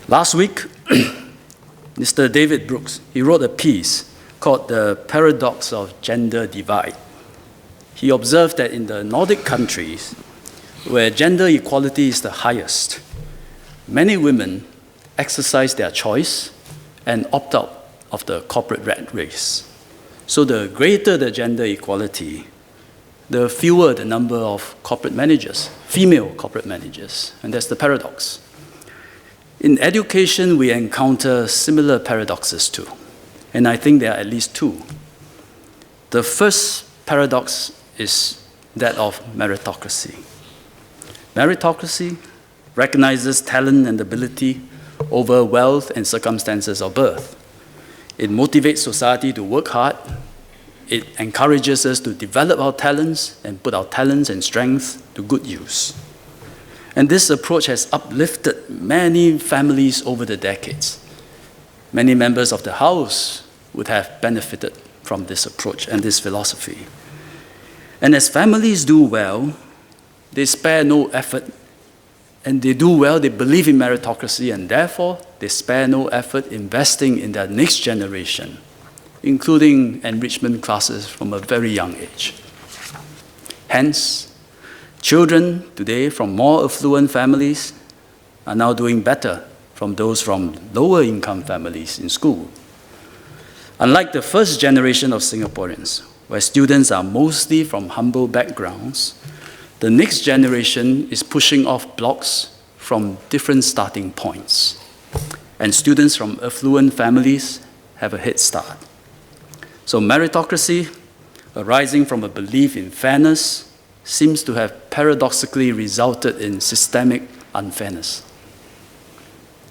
Last week, Mr. David Brooks, he wrote a piece called The Paradox of Gender Divide. He observed that in the Nordic countries, where gender equality is the highest, many women exercise their choice and opt out of the corporate rat race. So the greater the gender equality, the fewer the number of corporate managers, female corporate managers, and that's the paradox. In education, we encounter similar paradoxes too, and I think there are at least two. The first paradox is that of meritocracy. Meritocracy recognizes talent and ability over wealth and circumstances of birth. It motivates society to work hard. It encourages us to develop our talents and put our talents and strengths to good use. And this approach has uplifted many families over the decades. Many members of the House would have benefited from this approach and this philosophy. And as families do well, they spare no effort, and they do well, they believe in meritocracy, and therefore they spare no effort investing in their next generation, including enrichment classes from a very young age. Hence, children today from more affluent families are now doing better from those from lower income families in school. Unlike the first generation of Singaporeans, where students are mostly from humble backgrounds, the next generation is pushing off blocks from different starting points. And students from affluent families have a head start. So meritocracy, arising from a belief in fairness, seems to have paradoxically resulted in systemic unfairness.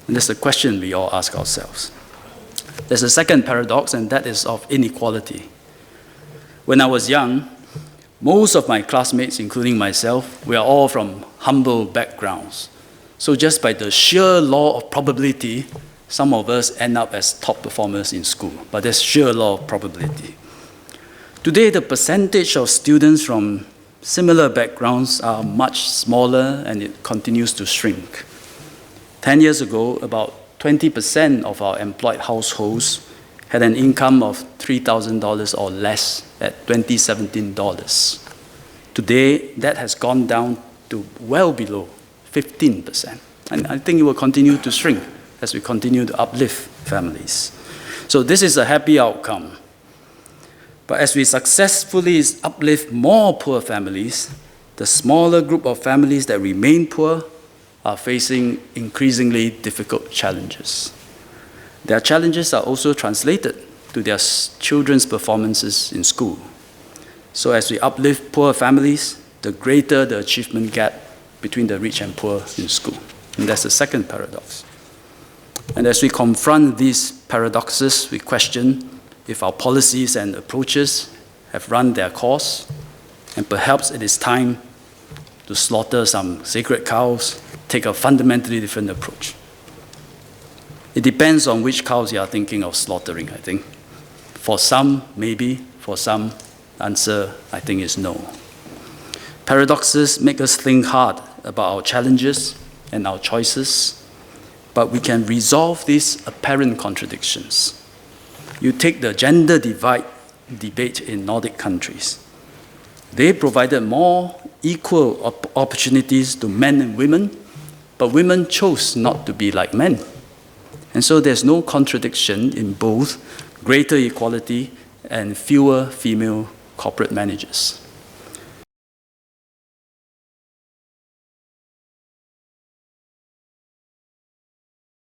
And that's the question we all ask ourselves. There's a second paradox, and that is of inequality. When I was young, most of my classmates, including myself, were all from humble backgrounds. So just by the sheer law of probability, some of us end up as top performers in school, but there's sheer law of probability. Today, the percentage of students from similar backgrounds are much smaller, and it continues to shrink. 10 years ago, about 20% of our employed households had an income of $3,000 or less at 2017 dollars. Today, that has gone down to well below 15%. And I think it will continue to shrink as we continue to uplift families. So this is a happy outcome. But as we successfully uplift more poor families, the smaller group of families that remain poor are facing increasingly difficult challenges. Their challenges are also translated to their children's performances in school. So as we uplift poor families, the greater the achievement gap between the rich and poor in school. And that's the second paradox. And as we confront these paradoxes, we question if our policies and approaches have run their course, and perhaps it is time to slaughter some sacred cows, take a fundamentally different approach. It depends on which cows you are thinking of slaughtering, I think. For some, maybe. For some, the answer, I think, is no. Paradoxes make us think hard about our challenges and our choices, but we can resolve these apparent contradictions. You take the gender divide debate in Nordic countries. They provided more equal opportunities to men and women, but women chose not to be like men. And so there's no contradiction in both greater equality and fewer female corporate managers.